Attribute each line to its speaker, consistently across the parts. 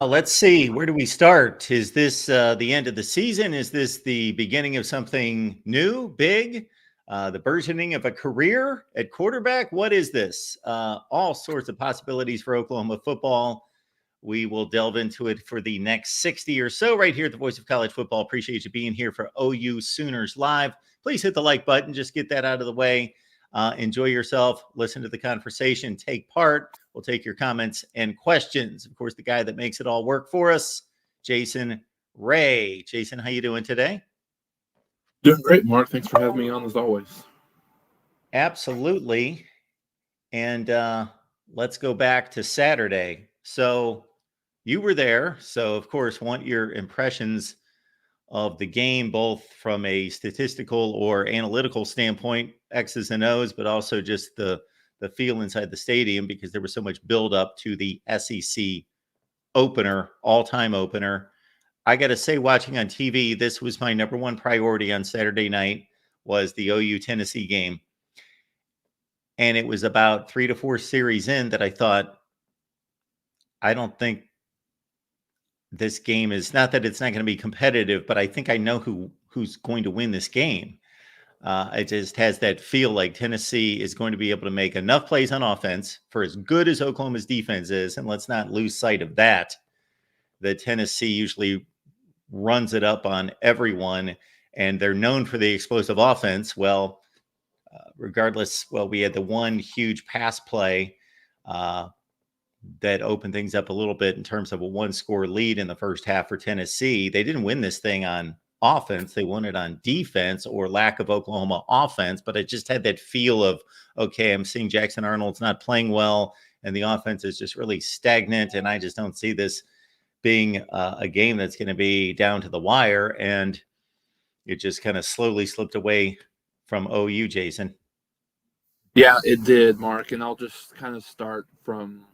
Speaker 1: Let's see. Where do we start? Is this the end of the season? Is this the beginning of something new, big? The burgeoning of a career at quarterback? What is this? All sorts of possibilities for Oklahoma football. We will delve into it for the next 60 or so right here at the Voice of College Football. Appreciate you being here for OU Sooners Live. Please hit the like button. Just get that out of the way. Enjoy yourself. Listen to the conversation. Take part. We'll take your comments and questions. Of course, the guy that makes it all work for us, Jason Ray. Jason, how you doing today?
Speaker 2: Doing great, Mark. Thanks for having me on as always.
Speaker 1: Absolutely. And let's go back to Saturday. So you were there. So, of course, want your impressions of the game, both from a statistical or analytical standpoint, X's and O's, but also just the feel inside the stadium because there was so much buildup to the SEC opener, all-time opener. I got to say, watching on TV, this was my number one priority on Saturday night was the OU Tennessee game. And it was about 3 to 4 series in that I thought, I don't think this game is, not that it's not going to be competitive, but I think I know who's going to win this game. It just has that feel like Tennessee is going to be able to make enough plays on offense for as good as Oklahoma's defense is. And let's not lose sight of that. That Tennessee usually runs it up on everyone, and they're known for the explosive offense. Well, regardless, we had the one huge pass play that opened things up a little bit in terms of a one-score lead in the first half for Tennessee. They didn't win this thing on offense. They won it on defense or lack of Oklahoma offense, but it just had that feel of, okay, I'm seeing Jackson Arnold's not playing well, and the offense is just really stagnant, and I just don't see this being a game that's going to be down to the wire, and it just kind of slowly slipped away from OU, Jason.
Speaker 2: Yeah, it did, Mark. And I'll just kind of start from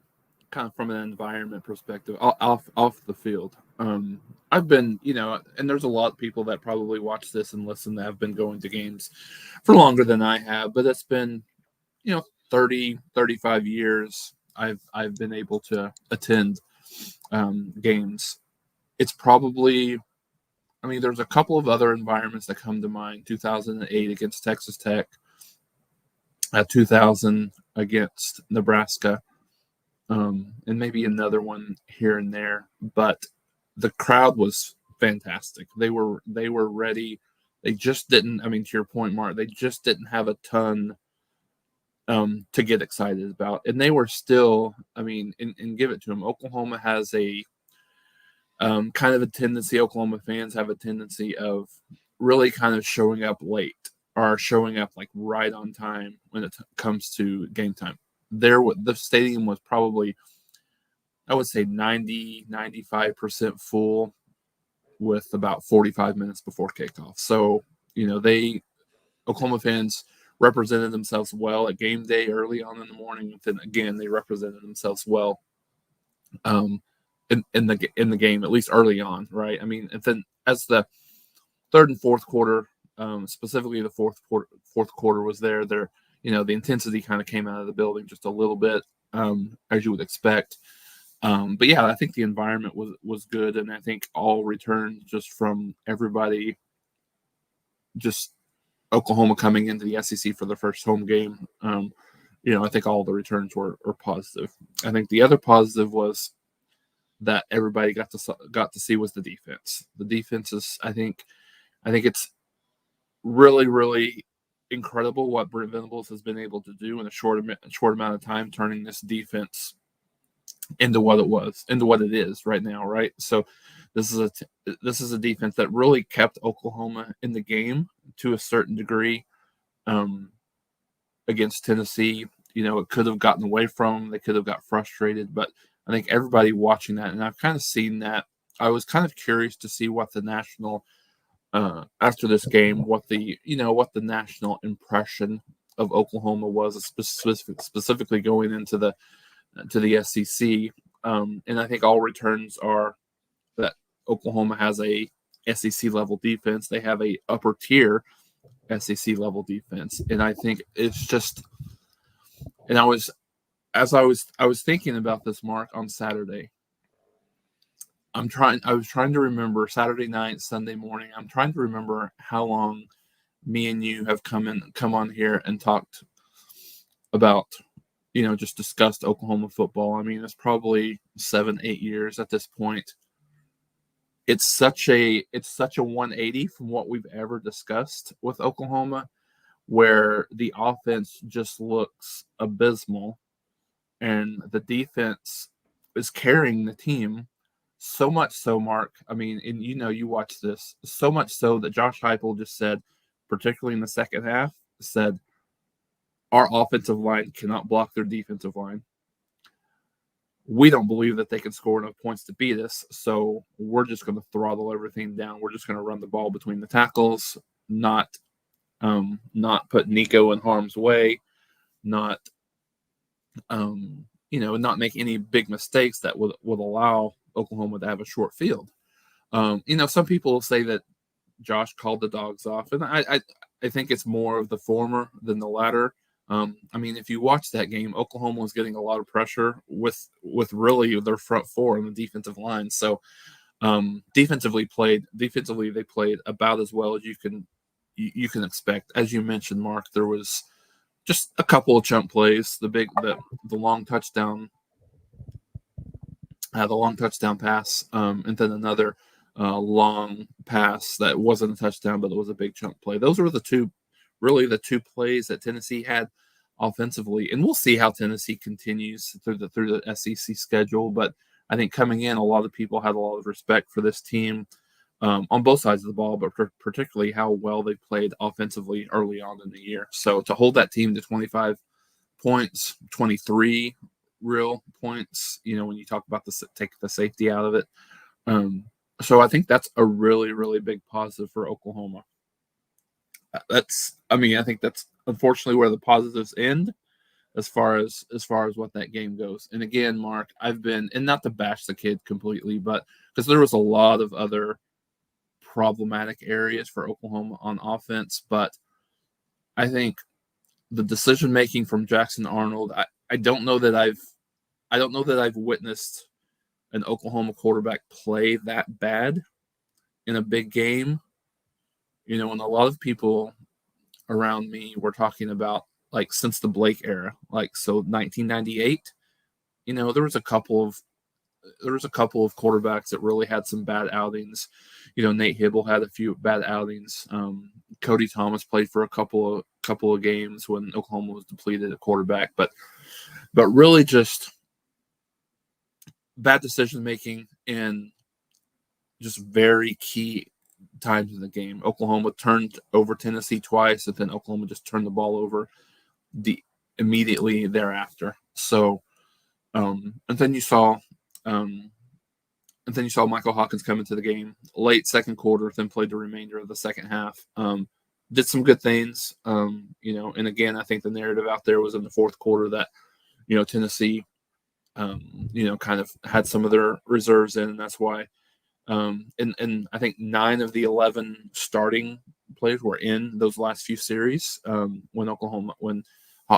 Speaker 2: an environment perspective, off the field. I've been, and there's a lot of people that probably watch this and listen that have been going to games for longer than I have, but it's been, 30, 35 years I've been able to attend games. It's probably, there's a couple of other environments that come to mind. 2008 against Texas Tech, 2000 against Nebraska, and maybe another one here and there. But the crowd was fantastic. They were ready. They just didn't. To your point, Mark, they just didn't have a ton to get excited about, and they were still. And give it to them. Oklahoma has a kind of a tendency. Oklahoma fans have a tendency of really kind of showing up late or showing up like right on time when it comes to game time. The stadium was probably, I would say 90-95% full with about 45 minutes before kickoff. So, Oklahoma fans represented themselves well at game day early on in the morning. And then again, they represented themselves well in the game, at least early on, right? And then as the third and fourth quarter, specifically the fourth quarter was there, the intensity kind of came out of the building just a little bit, as you would expect. But yeah, I think the environment was good, and I think all returns just from everybody, just Oklahoma coming into the SEC for the first home game. I think all the returns were positive. I think the other positive was that everybody got to see was the defense. The defense is, I think it's really, really incredible what Brent Venables has been able to do in a short amount of time, turning this defense into what it is right now, right? So this is a defense that really kept Oklahoma in the game to a certain degree. Against Tennessee, it could have gotten away from them. They could have got frustrated, but I think everybody watching that, and I've kind of seen that. I was kind of curious to see what the national after this game, what the national impression of Oklahoma was, specifically going into the SEC. And I think all returns are that Oklahoma has a SEC level defense. They have a upper tier SEC level defense, and I think it's just. And I was thinking about this, Mark, on Saturday. I was trying to remember Saturday night, Sunday morning. I'm trying to remember how long me and you have come on here and talked about, just discussed Oklahoma football. I mean, it's probably 7-8 years at this point. It's such a 180 from what we've ever discussed with Oklahoma, where the offense just looks abysmal and the defense is carrying the team. So much so, Mark. I mean, and you watch this, so much so that Josh Heupel just said, particularly in the second half, said our offensive line cannot block their defensive line. We don't believe that they can score enough points to beat us, so we're just going to throttle everything down. We're just going to run the ball between the tackles, not put Nico in harm's way, not not make any big mistakes that would allow Oklahoma to have a short field. Some people say that Josh called the dogs off, and I think it's more of the former than the latter. I mean, if you watch that game, Oklahoma was getting a lot of pressure with really their front four and the defensive line. So defensively they played about as well as you can expect. As you mentioned, Mark, there was just a couple of chunk plays, the long touchdown, pass, and then another long pass that wasn't a touchdown, but it was a big chunk play. Those were the two plays that Tennessee had offensively, and we'll see how Tennessee continues through the SEC schedule. But I think coming in, a lot of people had a lot of respect for this team on both sides of the ball, but particularly how well they played offensively early on in the year. So to hold that team to 25 points, 23 real points, when you talk about take the safety out of it. So I think that's a really, really big positive for Oklahoma. I think that's unfortunately where the positives end as far as what that game goes. And again, Mark, I've been, and not to bash the kid completely, but because there was a lot of other problematic areas for Oklahoma on offense, but I think the decision making from Jackson Arnold, I don't know that I've witnessed an Oklahoma quarterback play that bad in a big game. And a lot of people around me were talking about, like, since the Blake era, like, so 1998, there was a couple of quarterbacks that really had some bad outings. Nate Hibble had a few bad outings. Cody Thomas played for a couple of games when Oklahoma was depleted at quarterback, but really just bad decision making in just very key times in the game. Oklahoma turned over Tennessee twice, and then Oklahoma just turned the ball over immediately thereafter. So, and then you saw Michael Hawkins come into the game late second quarter, then played the remainder of the second half. Did some good things, and again, I think the narrative out there was in the fourth quarter that, Tennessee, kind of had some of their reserves in, and that's why. And I think 9 of the 11 starting players were in those last few series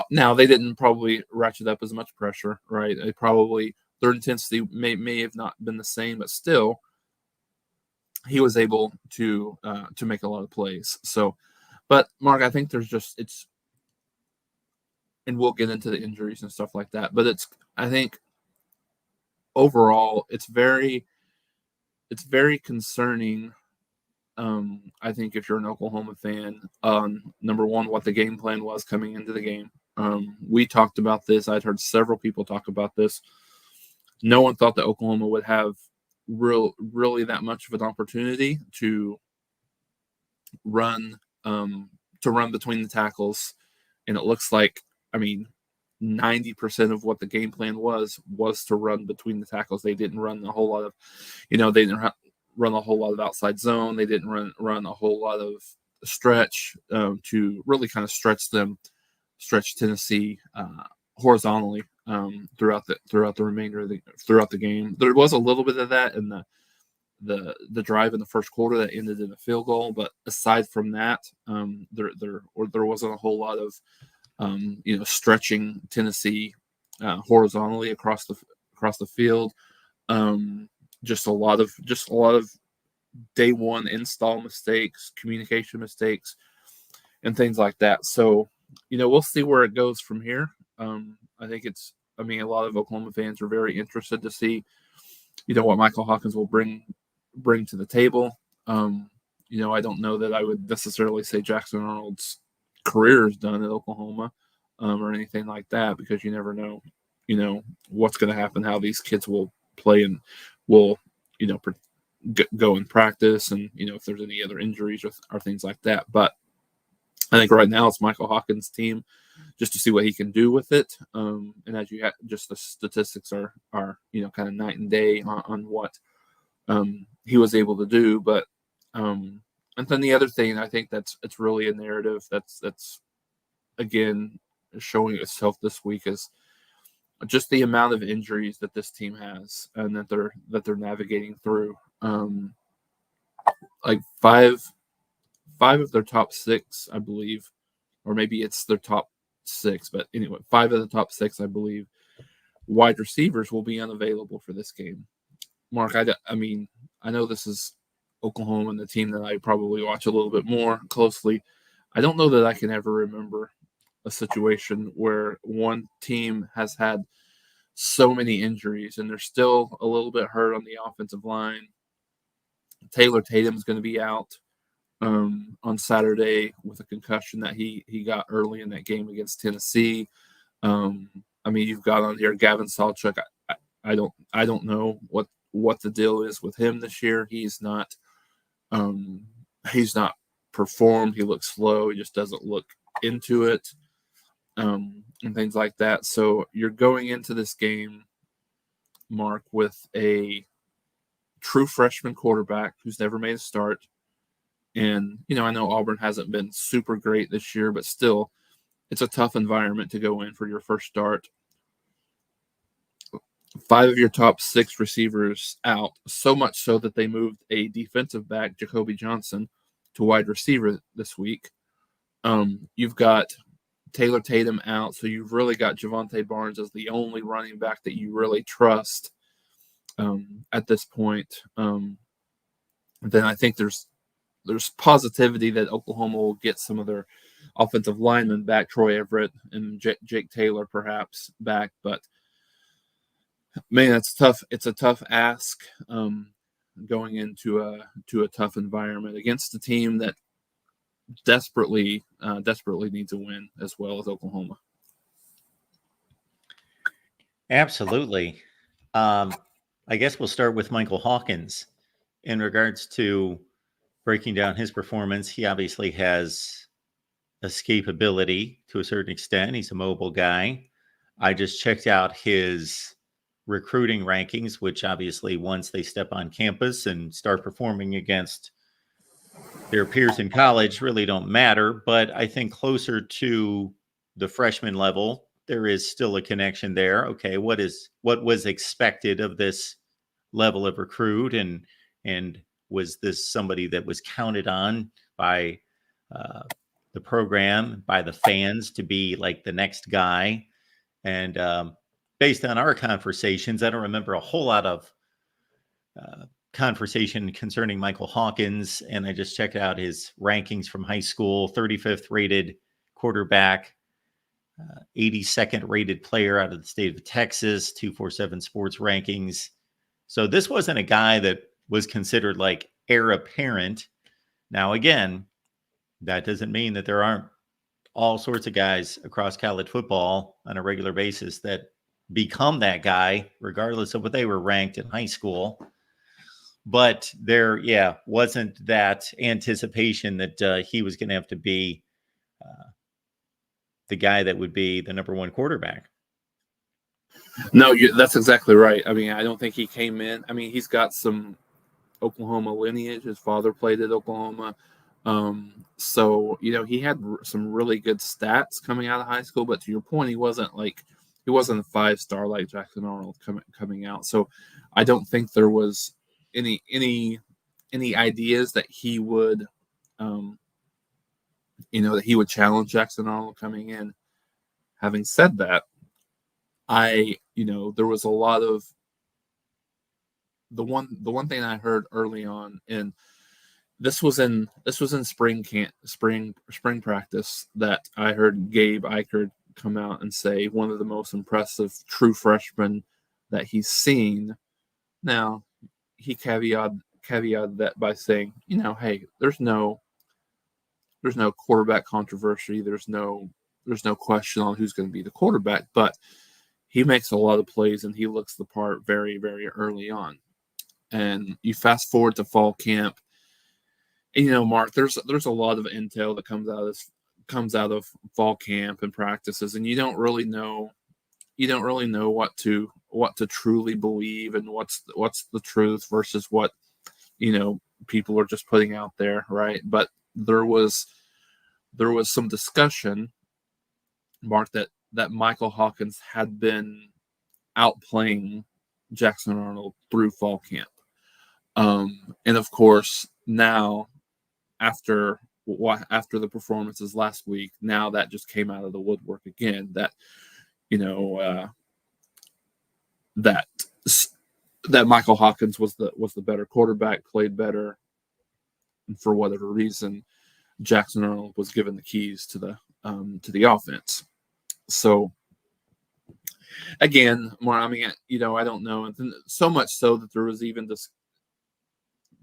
Speaker 2: now they didn't probably ratchet up as much pressure, right? Their intensity may have not been the same, but still, he was able to make a lot of plays. So, but Mark, I think and we'll get into the injuries and stuff like that, but I think overall it's very concerning. I think if you're an Oklahoma fan, number one, what the game plan was coming into the game. We talked about this. I'd heard several people talk about this. No one thought that Oklahoma would have really that much of an opportunity to run between the tackles, and it looks like, 90% of what the game plan was to run between the tackles. They didn't run a whole lot of, they didn't run a whole lot of outside zone. They didn't run a whole lot of stretch to really kind of stretch Tennessee horizontally throughout the remainder of the game. There was a little bit of that in the drive in the first quarter that ended in a field goal, but aside from that, there wasn't a whole lot of stretching Tennessee horizontally across the field. just a lot of day one install mistakes, communication mistakes, and things like that. So, we'll see where it goes from here. I think a lot of Oklahoma fans are very interested to see, what Michael Hawkins will bring to the table. I don't know that I would necessarily say Jackson Arnold's career is done at Oklahoma, or anything like that, because you never know, what's going to happen, how these kids will play and will, go in practice, and if there's any other injuries or things like that. But I think right now it's Michael Hawkins' team, just to see what he can do with it. And as you have, just the statistics are kind of night and day on what he was able to do. But and then the other thing, I think it's really a narrative that's again showing itself this week, is just the amount of injuries that this team has and that they're navigating through. Like five of their top six, I believe, or maybe it's their top six, but anyway, 5 of the top 6, I believe, wide receivers will be unavailable for this game. Mark, I know this is Oklahoma and the team that I probably watch a little bit more closely. I don't know that I can ever remember a situation where one team has had so many injuries and they're still a little bit hurt on the offensive line. Taylor Tatum's going to be out on Saturday with a concussion that he got early in that game against Tennessee. You've got on here Gavin Sawchuk. I don't know what the deal is with him this year. He's not performed. He looks slow. He just doesn't look into it, and things like that. So you're going into this game, Mark, with a true freshman quarterback who's never made a start. And, I know Auburn hasn't been super great this year, but still, it's a tough environment to go in for your first start. 5 of your top 6 receivers out, so much so that they moved a defensive back, Jacoby Johnson, to wide receiver this week. You've got Taylor Tatum out, so you've really got Javonte Barnes as the only running back that you really trust at this point. Then I think there's positivity that Oklahoma will get some of their offensive linemen back, Troy Everett and Jake Taylor perhaps back. But man, it's tough. It's a tough ask going into a tough environment against a team that desperately needs a win, as well as Oklahoma.
Speaker 1: Absolutely. I guess we'll start with Michael Hawkins in regards to breaking down his performance. He obviously has escapability to a certain extent. He's a mobile guy. I just checked out his recruiting rankings, which obviously once they step on campus and start performing against their peers in college really don't matter. But I think closer to the freshman level, there is still a connection there. Okay, what was expected of this level of recruit, and was this somebody that was counted on by the program, by the fans, to be like the next guy? And based on our conversations, I don't remember a whole lot of conversation concerning Michael Hawkins, and I just checked out his rankings from high school. 35th rated quarterback, 82nd rated player out of the state of Texas, 247 Sports rankings. So this wasn't a guy that was considered like heir apparent. Now, again, that doesn't mean that there aren't all sorts of guys across college football on a regular basis that become that guy, regardless of what they were ranked in high school. But there, wasn't that anticipation that he was going to have to be the guy that would be the number 1 quarterback.
Speaker 2: No, that's exactly right. I don't think he came in. He's got some Oklahoma lineage. His father played at Oklahoma. So, he had some really good stats coming out of high school, but to your point, he wasn't a 5-star like Jackson Arnold coming out. So I don't think there was any ideas that he would, that he would challenge Jackson Arnold coming in. Having said that, there was a lot of the one thing I heard early on, and this was in spring practice, that I heard Gabe Eichert come out and say one of the most impressive true freshmen that he's seen. Now, he caveated that by saying, hey, there's no quarterback controversy. There's no question on who's going to be the quarterback, but he makes a lot of plays and he looks the part very, very early on. And you fast forward to fall camp, and Mark, there's a lot of intel that comes out of fall camp and practices, and you don't really know what to truly believe, and what's the truth versus what people are just putting out there, right? But there was some discussion, Mark, that Michael Hawkins had been outplaying Jackson Arnold through fall camp, and of course now, after the performances last week, now that just came out of the woodwork again, that that Michael Hawkins was the better quarterback, played better, and for whatever reason, Jackson Arnold was given the keys to the offense. So again, more, I mean, I don't know, and so much so that there was even this.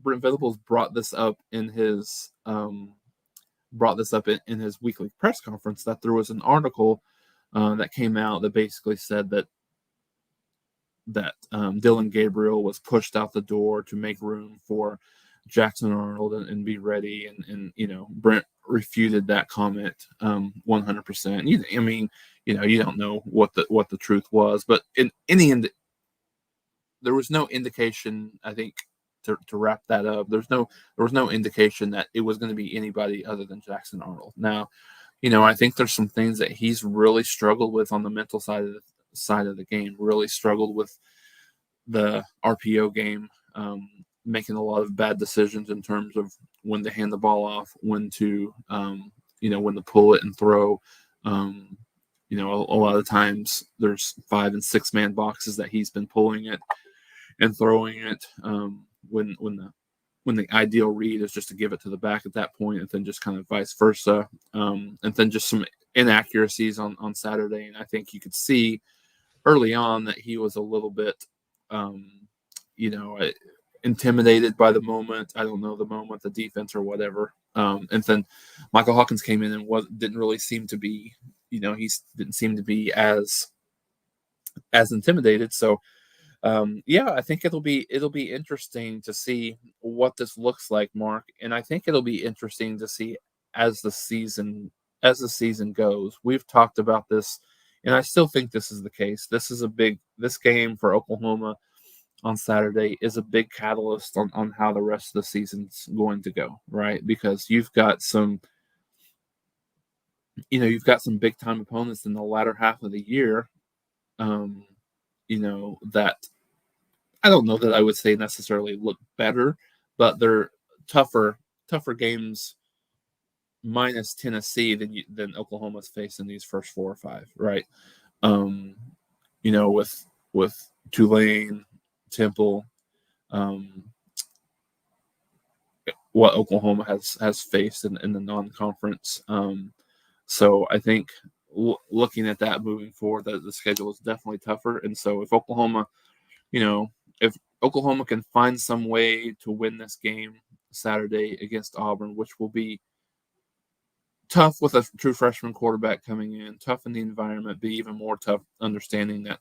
Speaker 2: Brent Venables brought this up in his weekly press conference, that there was an article that came out that basically said that Dillon Gabriel was pushed out the door to make room for Jackson Arnold and be ready, and Brent refuted that comment 100%. I mean, you don't know what the truth was, but in any end, there was no indication, I think, to wrap that up. There was no indication that it was going to be anybody other than Jackson Arnold. Now, I think there's some things that he's really struggled with on the mental side of the game. Really struggled with the RPO game, making a lot of bad decisions in terms of when to hand the ball off, when to when to pull it and throw. A lot of times there's 5 and 6 man boxes that he's been pulling it and throwing it, when the ideal read is just to give it to the back at that point, and then just kind of vice versa, and then just some inaccuracies on Saturday. And I think you could see early on that he was a little bit, intimidated by the moment. I don't know, the moment, the defense, or whatever. And then Michael Hawkins came in and didn't really seem to be, he didn't seem to be as intimidated. So I think it'll be interesting to see what this looks like, Mark. And I think it'll be interesting to see as the season goes. We've talked about this, and I still think this is the case. This game for Oklahoma on Saturday is a big catalyst on how the rest of the season's going to go, right? Because you've got some big time opponents in the latter half of the year, that I don't know that I would say necessarily look better, but they're tougher games, minus Tennessee, than Oklahoma's faced in these first 4 or 5, right? With Tulane, Temple, what Oklahoma has faced in the non-conference. So I think looking at that moving forward, the schedule is definitely tougher. And so if Oklahoma can find some way to win this game Saturday against Auburn, which will be tough with a true freshman quarterback coming in, tough in the environment, be even more tough understanding that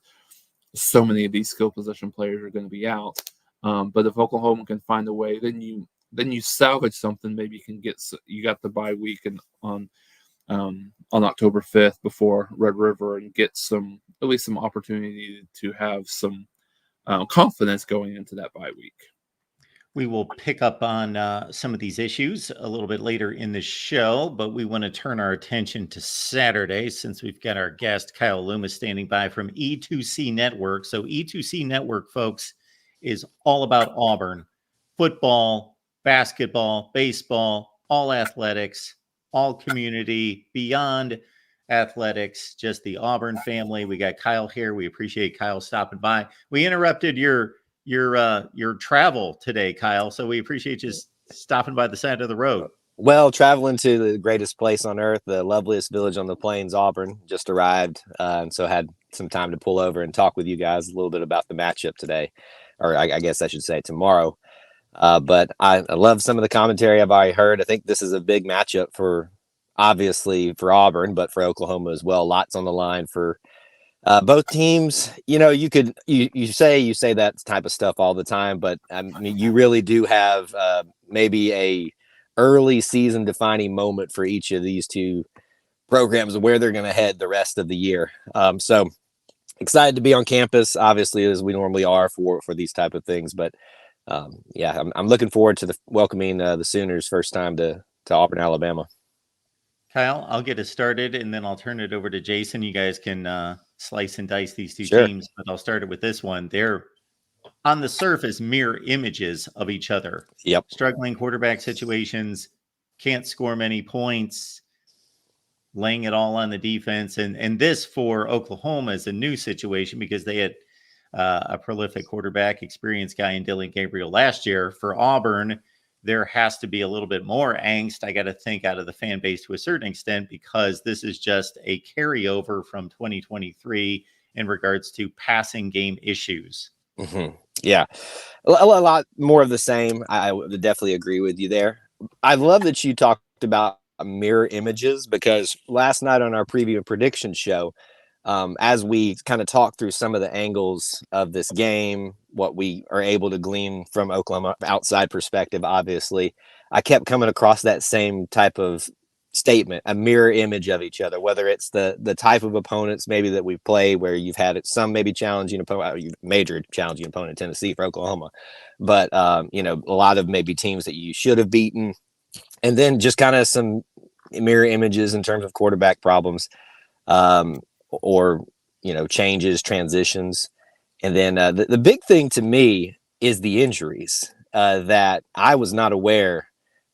Speaker 2: so many of these skill position players are going to be out. But if Oklahoma can find a way, then you salvage something. Maybe you got the bye week on October 5th before Red River, and get at least some opportunity to have some confidence going into that bye week.
Speaker 1: We will pick up on some of these issues a little bit later in the show, but we want to turn our attention to Saturday, since we've got our guest Kyle Loomis standing by from E2C Network. So E2C Network, folks, is all about Auburn football, basketball, baseball, all athletics, all community, beyond athletics, just the Auburn family. We got Kyle here. We appreciate Kyle stopping by. We interrupted your your travel today, Kyle. So we appreciate you stopping by the side of the road.
Speaker 3: Well, traveling to the greatest place on earth, the loveliest village on the plains, Auburn, just arrived, and so had some time to pull over and talk with you guys a little bit about the matchup today, or I guess I should say tomorrow. But I love some of the commentary I've already heard. I think this is a big matchup obviously for Auburn, but for Oklahoma as well. Lots on the line for both teams. You know, you say that type of stuff all the time, but I mean, you really do have maybe a early season defining moment for each of these two programs and where they're going to head the rest of the year. So excited to be on campus, obviously, as we normally are for these type of things. But yeah, I'm looking forward to welcoming the Sooners first time to Auburn, Alabama.
Speaker 1: Kyle, I'll get us started, and then I'll turn it over to Jason. You guys can slice and dice these two teams, but I'll start it with this one. They're on the surface mirror images of each other.
Speaker 3: Yep.
Speaker 1: Struggling quarterback situations, can't score many points, laying it all on the defense. And this for Oklahoma is a new situation because they had a prolific quarterback, experienced guy in Dylan Gabriel last year. For Auburn, there has to be a little bit more angst, I got to think, out of the fan base to a certain extent, because this is just a carryover from 2023 in regards to passing game issues.
Speaker 3: Mm-hmm. Yeah, a lot more of the same. I would definitely agree with you there. I love that you talked about mirror images, because last night on our preview and prediction show, as we kind of talked through some of the angles of this game, what we are able to glean from Oklahoma outside perspective, obviously, I kept coming across that same type of statement, a mirror image of each other, whether it's the type of opponents maybe that we play, where you've had some maybe challenging opponent, major challenging opponent, Tennessee for Oklahoma, but you know, a lot of maybe teams that you should have beaten, and then just kind of some mirror images in terms of quarterback problems, or you know, changes, transitions. And then the big thing to me is the injuries that I was not aware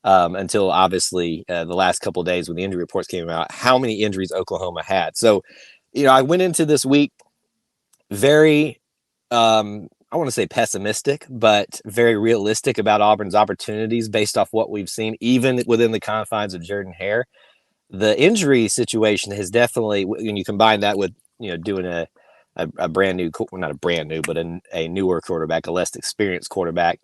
Speaker 3: until obviously the last couple of days when the injury reports came out, how many injuries Oklahoma had. So, you know, I went into this week very, I want to say pessimistic, but very realistic about Auburn's opportunities based off what we've seen, even within the confines of Jordan Hare. The injury situation has definitely, when you combine that with, you know, doing a brand new, well, not a brand new, but a newer quarterback, a less experienced quarterback,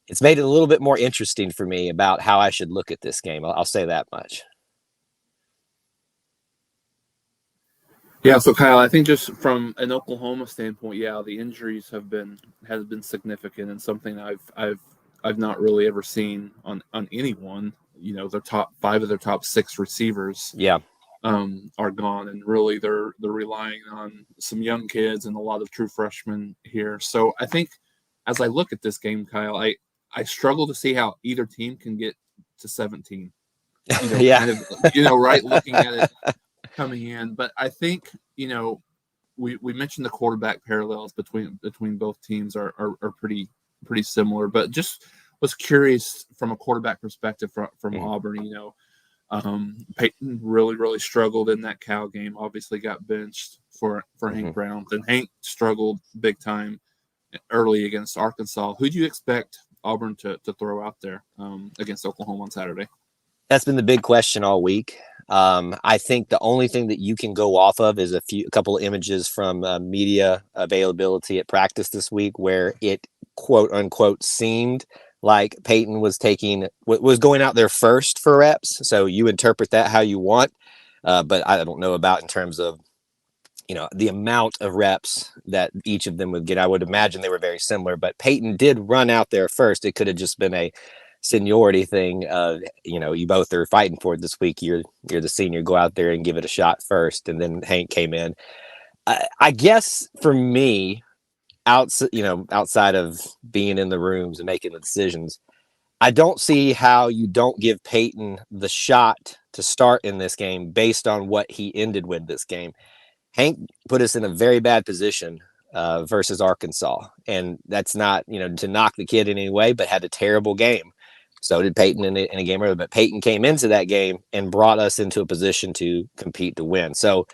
Speaker 3: it's made it a little bit more interesting for me about how I should look at this game. I'll say that much.
Speaker 2: Yeah, so Kyle, I think just from an Oklahoma standpoint, yeah, the injuries has been significant, and something I've not really ever seen on anyone. You know, their top 5 of their top 6 receivers, are gone, and really they're relying on some young kids and a lot of true freshmen here. So I think as I look at this game, Kyle, I struggle to see how either team can get to 17. You know,
Speaker 3: yeah,
Speaker 2: kind of, you know, right, looking at it coming in. But I think, you know, we mentioned the quarterback parallels between both teams are pretty similar. But just was curious from a quarterback perspective from Auburn. You know, Peyton really struggled in that Cal game. Obviously got benched for Hank Brown, and Hank struggled big time early against Arkansas. Who do you expect Auburn to throw out there against Oklahoma on Saturday?
Speaker 3: That's been the big question all week. I think the only thing that you can go off of is a couple of images from media availability at practice this week, where it quote unquote seemed like Peyton was going out there first for reps. So you interpret that how you want, but I don't know about in terms of, you know, the amount of reps that each of them would get. I would imagine they were very similar, but Peyton did run out there first. It could have just been a seniority thing. You know, you both are fighting for it this week. You're the senior, go out there and give it a shot first. And then Hank came in. I guess for me, outside of being in the rooms and making the decisions, I don't see how you don't give Peyton the shot to start in this game based on what he ended with this game. Hank put us in a very bad position versus Arkansas, and that's not, you know, to knock the kid in any way, but had a terrible game. So did Peyton in a game earlier, but Peyton came into that game and brought us into a position to compete to win. So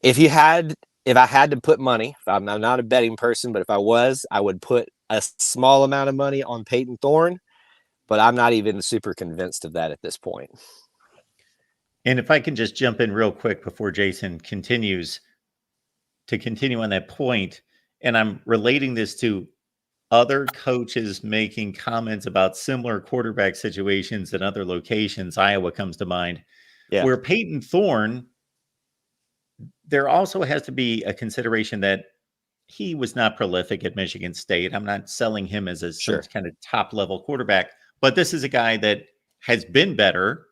Speaker 3: if I had to put money, I'm not a betting person, but if I was, I would put a small amount of money on Peyton Thorne, but I'm not even super convinced of that at this point.
Speaker 1: And if I can just jump in real quick before Jason continues to continue on that point, and I'm relating this to other coaches making comments about similar quarterback situations in other locations. Iowa comes to mind, where Peyton Thorne, there also has to be a consideration that he was not prolific at Michigan State. I'm not selling him as some kind of top level quarterback, but this is a guy that has been better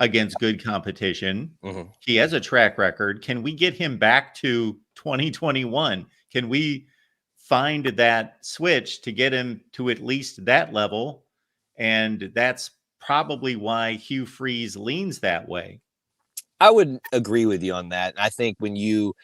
Speaker 1: against good competition.
Speaker 3: Mm-hmm.
Speaker 1: He has a track record. Can we get him back to 2021? Can we find that switch to get him to at least that level? And that's probably why Hugh Freeze leans that way.
Speaker 3: I would agree with you on that. I think when you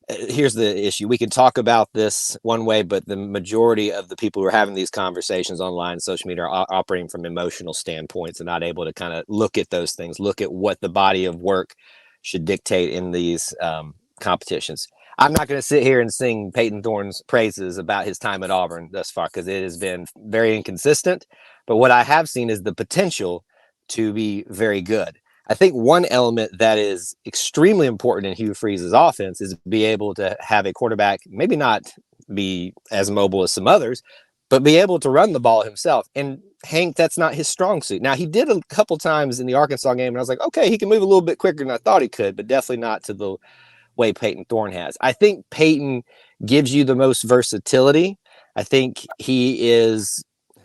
Speaker 3: here's the issue. We can talk about this one way, but the majority of the people who are having these conversations online, social media, are operating from emotional standpoints and not able to kind of look at those things, look at what the body of work should dictate in these competitions. I'm not going to sit here and sing Peyton Thorne's praises about his time at Auburn thus far, because it has been very inconsistent. But what I have seen is the potential to be very good. I think one element that is extremely important in Hugh Freeze's offense is be able to have a quarterback, maybe not be as mobile as some others, but be able to run the ball himself. And Hank, that's not his strong suit. Now, he did a couple times in the Arkansas game, and I was like, okay, he can move a little bit quicker than I thought he could, but definitely not to the way Peyton Thorne has. I think Peyton gives you the most versatility. I think he is...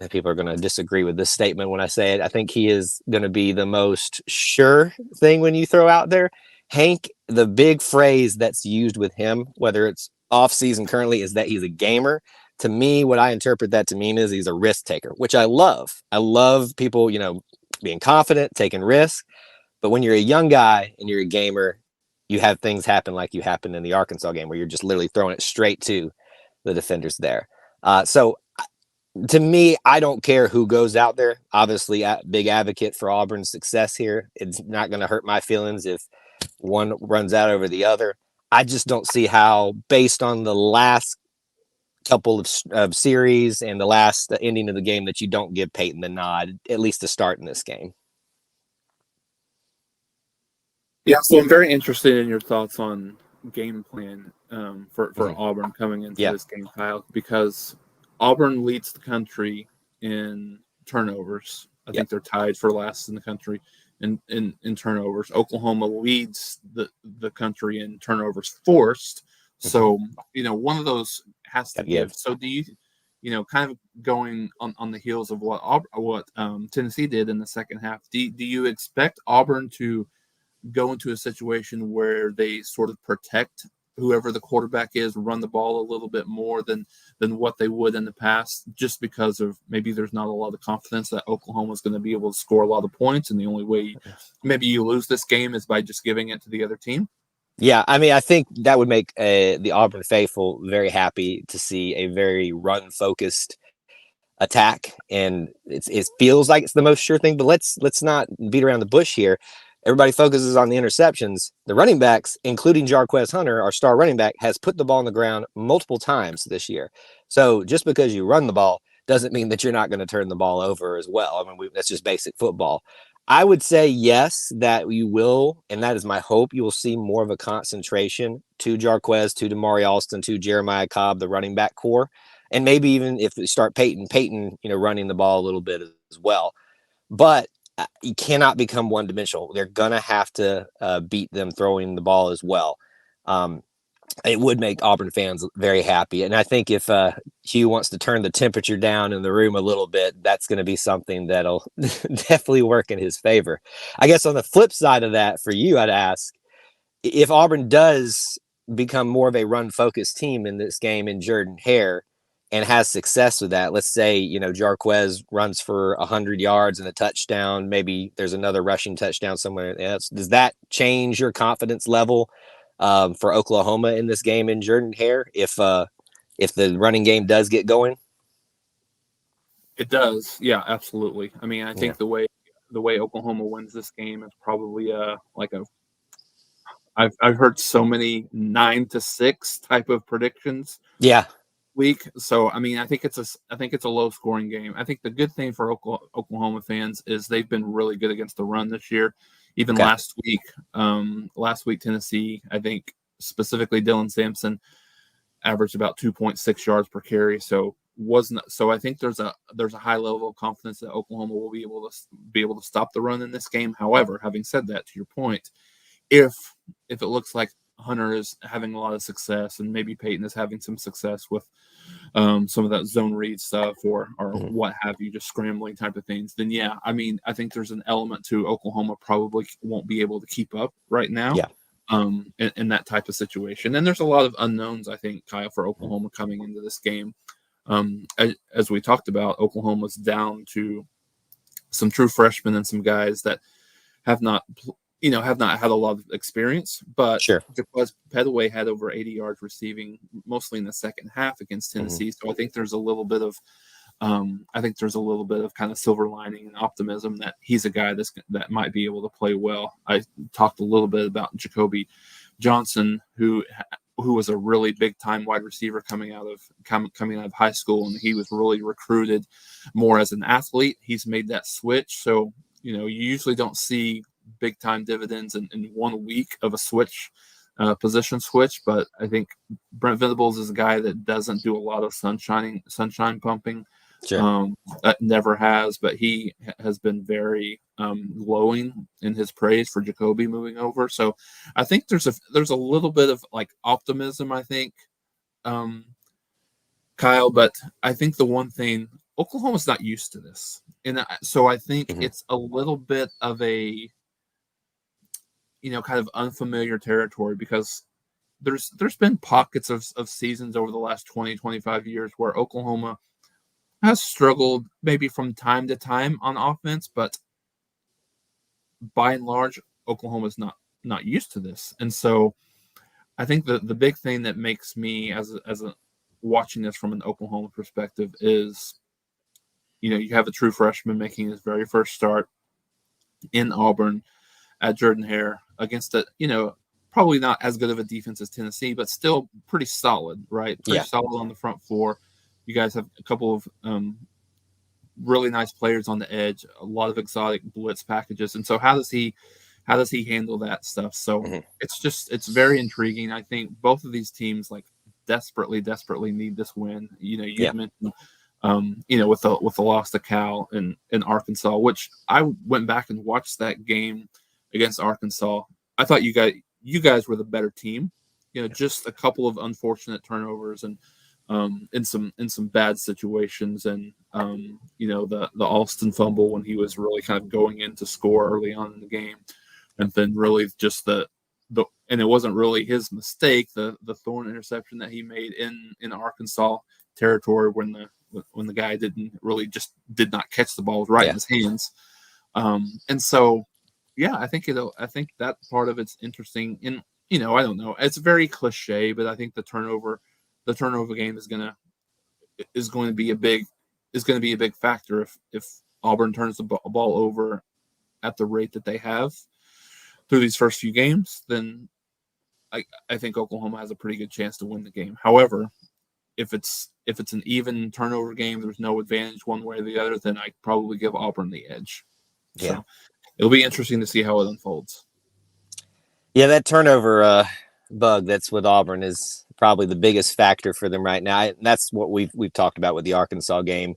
Speaker 3: People are going to disagree with this statement when I say it. I think he is going to be the most sure thing when you throw out there. Hank, the big phrase that's used with him, whether it's off season currently, is that he's a gamer. To me, what I interpret that to mean is he's a risk taker, which I love. I love people, being confident, taking risks. But when you're a young guy and you're a gamer, you have things happen like you happened in the Arkansas game where you're just literally throwing it straight to the defenders there. So to me, I don't care who goes out there. Obviously, a big advocate for Auburn's success here. It's not going to hurt my feelings if one runs out over the other. I just don't see how, based on the last couple of series and the last ending of the game, that you don't give Peyton the nod, at least to start in this game.
Speaker 2: Yeah, so I'm very interested in your thoughts on game plan for Auburn coming into this game, Kyle, because Auburn leads the country in turnovers. I think they're tied for last in the country in turnovers. Oklahoma leads the country in turnovers forced. So, one of those has to give. So do you, kind of going on the heels of what Tennessee did in the second half, do you expect Auburn to go into a situation where they sort of protect whoever the quarterback is, run the ball a little bit more than what they would in the past, just because of maybe there's not a lot of confidence that Oklahoma is going to be able to score a lot of points, and the only way maybe you lose this game is by just giving it to the other team?
Speaker 3: Yeah, I mean, I think that would make the Auburn faithful very happy to see a very run-focused attack, and it feels like it's the most sure thing. But let's not beat around the bush here. Everybody focuses on the interceptions. The running backs, including Jarquez Hunter, our star running back, has put the ball on the ground multiple times this year. So just because you run the ball doesn't mean that you're not going to turn the ball over as well. I mean, that's just basic football. I would say yes, that you will, and that is my hope. You will see more of a concentration to Jarquez, to Damari Alston, to Jeremiah Cobb, the running back core, and maybe even if we start Peyton, running the ball a little bit as well. But you cannot become one-dimensional. They're going to have to beat them throwing the ball as well. It would make Auburn fans very happy. And I think if Hugh wants to turn the temperature down in the room a little bit, that's going to be something that'll definitely work in his favor. I guess on the flip side of that, for you, I'd ask, if Auburn does become more of a run-focused team in this game in Jordan-Hare and has success with that, let's say, Jarquez runs for 100 yards and a touchdown, maybe there's another rushing touchdown somewhere else. Does that change your confidence level for Oklahoma in this game in Jordan-Hare if the running game does get going?
Speaker 2: It does. Yeah, absolutely. I mean, I think the way Oklahoma wins this game is probably I've heard so many 9-6 type of predictions.
Speaker 3: Yeah.
Speaker 2: week. So I mean, I think it's a low scoring game. I think the good thing for Oklahoma fans is they've been really good against the run this year. Even
Speaker 3: Okay.
Speaker 2: last week Tennessee, I think specifically Dylan Sampson averaged about 2.6 yards per carry. So I think there's a high level of confidence that Oklahoma will be able to stop the run in this game. However, having said that, to your point, if it looks like Hunter is having a lot of success and maybe Peyton is having some success with some of that zone read stuff or what have you, just scrambling type of things, then yeah, I mean, I think there's an element to Oklahoma probably won't be able to keep up right now.
Speaker 3: Yeah.
Speaker 2: In that type of situation. And there's a lot of unknowns, I think, Kyle, for Oklahoma coming into this game. As we talked about, Oklahoma's down to some true freshmen and some guys that have not had a lot of experience, but
Speaker 3: Sure.
Speaker 2: because Pettaway had over 80 yards receiving, mostly in the second half against Tennessee. So I think there's a little bit of kind of silver lining and optimism that he's a guy that might be able to play well. I talked a little bit about Jacoby Johnson, who was a really big time wide receiver coming out of high school, and he was really recruited more as an athlete. He's made that switch, so you usually don't see big time dividends in 1 week of a switch. Position switch, but I think Brent Venables is a guy that doesn't do a lot of sunshine pumping.
Speaker 3: Sure.
Speaker 2: Never has, but he has been very glowing in his praise for Jacoby moving over. So I think there's a little bit of like optimism, I think, Kyle. But I think the one thing, Oklahoma's not used to this, and so I think it's a little bit of a kind of unfamiliar territory, because there's been pockets of seasons over the last 20-25 years where Oklahoma has struggled maybe from time to time on offense, but by and large, Oklahoma's not used to this. And so I think the big thing that makes me as a watching this from an Oklahoma perspective is, you have a true freshman making his very first start in Auburn at Jordan-Hare against probably not as good of a defense as Tennessee, but still pretty solid, right? Pretty solid on the front four. You guys have a couple of really nice players on the edge, a lot of exotic blitz packages. And so how does he handle that stuff? So it's very intriguing. I think both of these teams like desperately need this win. You mentioned with the loss to Cal and Arkansas, which I went back and watched that game against Arkansas. I thought you guys were the better team. Just a couple of unfortunate turnovers and in some bad situations, and the Alston fumble when he was really kind of going in to score early on in the game, and then really just the and it wasn't really his mistake, the Thorne interception that he made in Arkansas territory when the guy did not catch the ball right in his hands, and so I think that part of it's interesting. And I don't know, it's very cliche, but I think the turnover game is going to be a big factor if Auburn turns the ball over at the rate that they have through these first few games. Then I think Oklahoma has a pretty good chance to win the game. However, if it's an even turnover game, there's no advantage one way or the other, then I probably give Auburn the edge. So it'll be interesting to see how it unfolds.
Speaker 3: Yeah, that turnover bug that's with Auburn is probably the biggest factor for them right now. That's what we've talked about with the Arkansas game.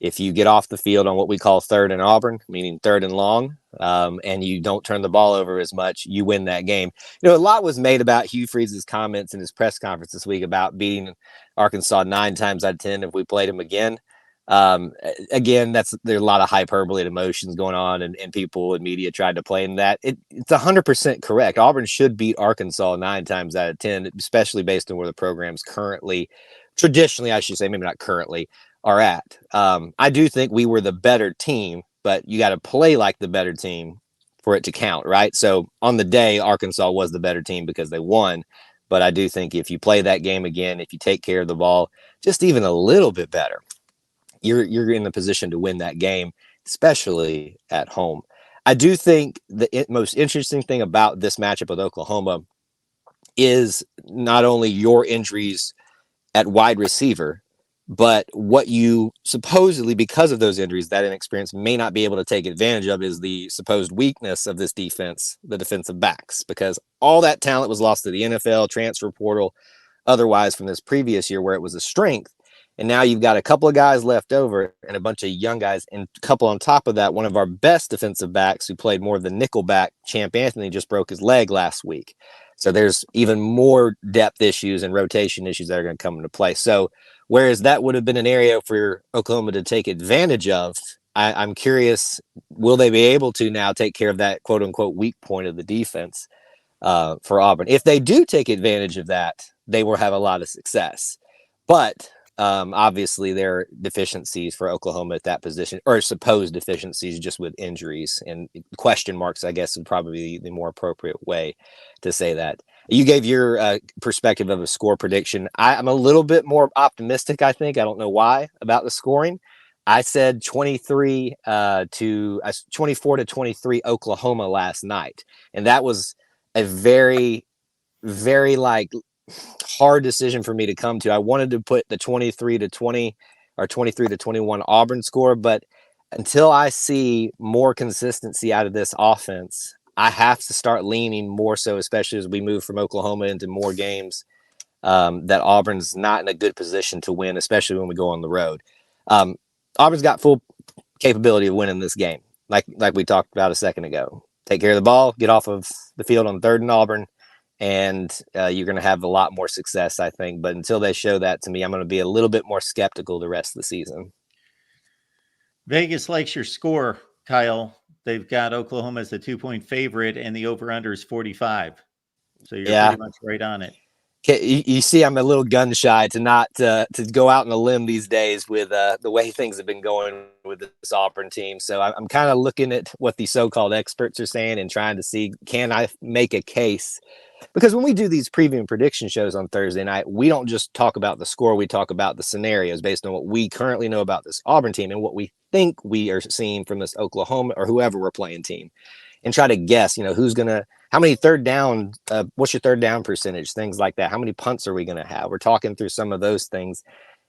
Speaker 3: If you get off the field on what we call third and Auburn, meaning third and long, and you don't turn the ball over as much, you win that game. A lot was made about Hugh Freeze's comments in his press conference this week about beating Arkansas 9 times out of 10 if we played them again. Again, there's a lot of hyperbole and emotions going on, and people and media tried to play in that. It's 100% correct. Auburn should beat Arkansas 9 times out of 10, especially based on where the program's traditionally, I should say, maybe not currently, are at. I do think we were the better team, but you got to play like the better team for it to count, right? So on the day, Arkansas was the better team because they won. But I do think if you play that game again, if you take care of the ball just even a little bit better, you're in the position to win that game, especially at home. I do think the most interesting thing about this matchup with Oklahoma is not only your injuries at wide receiver, But what you supposedly, because of those injuries, that inexperience may not be able to take advantage of is the supposed weakness of this defense, the defensive backs, because all that talent was lost to the NFL, transfer portal, otherwise from this previous year where it was a strength. And now you've got a couple of guys left over and a bunch of young guys, and a couple on top of that. One of our best defensive backs who played more of the nickel back, Champ Anthony, just broke his leg last week. So there's even more depth issues and rotation issues that are going to come into play. So whereas that would have been an area for Oklahoma to take advantage of, I'm curious, will they be able to now take care of that quote unquote weak point of the defense for Auburn? If they do take advantage of that, they will have a lot of success. But obviously, there are deficiencies for Oklahoma at that position, or supposed deficiencies just with injuries and question marks, I guess, would probably be the more appropriate way to say that. You gave your perspective of a score prediction. I'm a little bit more optimistic, I think. I don't know why about the scoring. I said 24 to 23 Oklahoma last night. And that was a very, very hard decision for me to come to. I wanted to put the 23 to 20 or 23 to 21 Auburn score, but until I see more consistency out of this offense, I have to start leaning more so, especially as we move from Oklahoma into more games, that Auburn's not in a good position to win, especially when we go on the road. Auburn's got full capability of winning this game, like we talked about a second ago. Take care of the ball, get off of the field on 3rd and Auburn, and you're going to have a lot more success, I think. But until they show that to me, I'm going to be a little bit more skeptical the rest of the season.
Speaker 1: Vegas likes your score, Kyle. They've got Oklahoma as the 2-point favorite, and the over-under is 45. So you're pretty much right on it.
Speaker 3: You see, I'm a little gun shy to not to go out on a limb these days with the way things have been going with this Auburn team. So I'm kind of looking at what the so-called experts are saying and trying to see, can I make a case? Because when we do these preview and prediction shows on Thursday night, we don't just talk about the score. We talk about the scenarios based on what we currently know about this Auburn team and what we think we are seeing from this Oklahoma or whoever we're playing team, and try to guess, who's going to, how many third down, what's your third down percentage, things like that. How many punts are we going to have? We're talking through some of those things.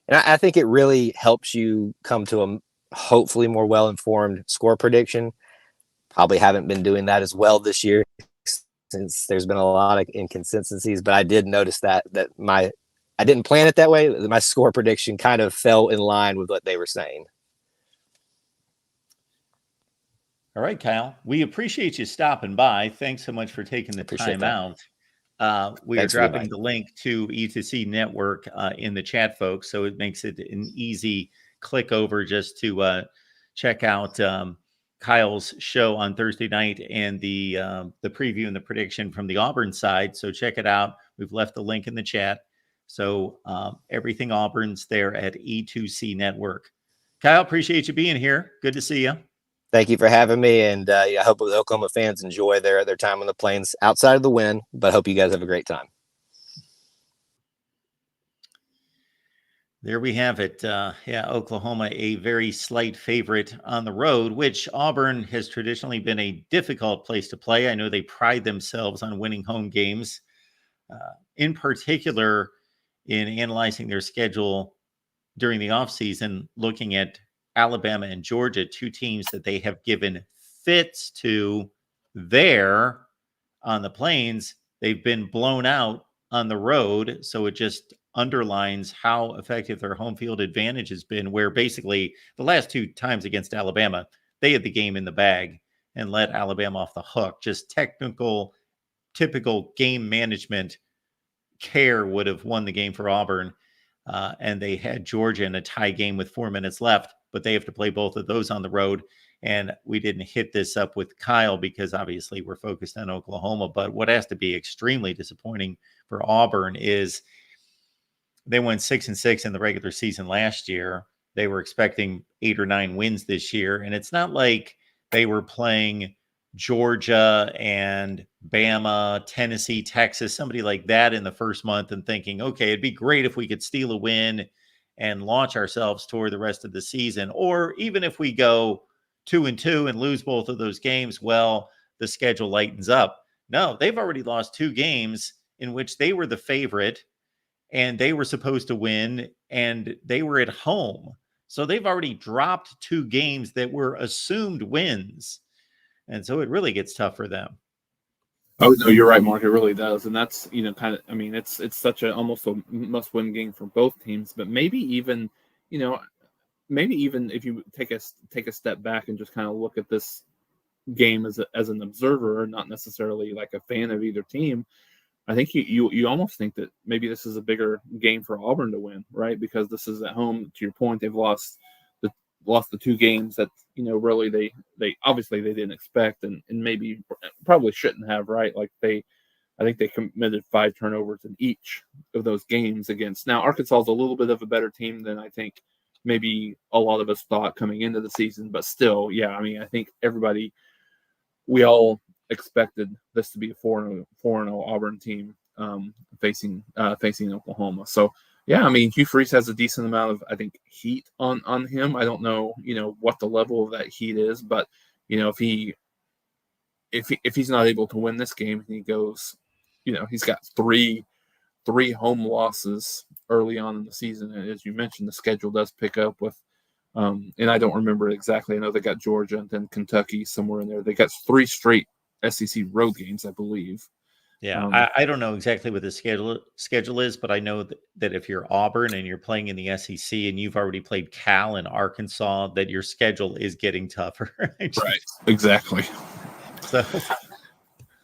Speaker 3: And I think it really helps you come to a hopefully more well-informed score prediction. Probably haven't been doing that as well this year, since there's been a lot of inconsistencies, but I did notice that I didn't plan it that way. My score prediction kind of fell in line with what they were saying.
Speaker 1: All right, Kyle, we appreciate you stopping by. Thanks so much for taking the time out. We are dropping the link to E2C Network in the chat, folks, so it makes it an easy click over just to check out Kyle's show on Thursday night and the preview and the prediction from the Auburn side. So check it out. We've left the link in the chat. So everything Auburn's there at E2C Network. Kyle, appreciate you being here. Good to see you.
Speaker 3: Thank you for having me. And I hope the Oklahoma fans enjoy their time on the Plains outside of the win, but hope you guys have a great time.
Speaker 1: There we have it. Oklahoma, a very slight favorite on the road, which Auburn has traditionally been a difficult place to play. I know they pride themselves on winning home games, in particular in analyzing their schedule during the offseason, looking at Alabama and Georgia, 2 teams that they have given fits to there on the Plains. They've been blown out on the road, so it just underlines how effective their home field advantage has been, where basically the last 2 times against Alabama, they had the game in the bag and let Alabama off the hook. Just typical game management care would have won the game for Auburn. And they had Georgia in a tie game with 4 minutes left, but they have to play both of those on the road. And we didn't hit this up with Kyle because obviously we're focused on Oklahoma. But what has to be extremely disappointing for Auburn is they went 6-6 in the regular season last year. They were expecting 8 or 9 wins this year. And it's not like they were playing Georgia and Bama, Tennessee, Texas, somebody like that in the first month and thinking, okay, it'd be great if we could steal a win and launch ourselves toward the rest of the season. Or even if we go 2-2 and lose both of those games, well, the schedule lightens up. No, they've already lost 2 games in which they were the favorite and they were supposed to win, and they were at home. So they've already dropped 2 games that were assumed wins. And so it really gets tough for them.
Speaker 2: Oh no, you're right, Mark. It really does, and that's kind of. I mean, it's such a almost a must-win game for both teams. But maybe even if you take a step back and just kind of look at this game as an observer, not necessarily like a fan of either team, I think you almost think that maybe this is a bigger game for Auburn to win, right? Because this is at home. To your point, they've lost the 2 games that really they obviously they didn't expect and maybe probably shouldn't have, right? Like I think they committed 5 turnovers in each of those games against. Now Arkansas is a little bit of a better team than I think maybe a lot of us thought coming into the season, but still, yeah. I mean, I think we all expected this to be a 4-0 Auburn team facing Oklahoma. So yeah, I mean, Hugh Freeze has a decent amount of, I think, heat on him. I don't know, what the level of that heat is, but if he's not able to win this game, he goes, he's got three home losses early on in the season, and as you mentioned, the schedule does pick up with. And I don't remember exactly. I know they got Georgia and then Kentucky somewhere in there. They got 3 straight SEC road games, I believe.
Speaker 1: Yeah, I don't know exactly what the schedule is, but I know that if you're Auburn and you're playing in the SEC and you've already played Cal and Arkansas, that your schedule is getting tougher.
Speaker 2: Right, exactly.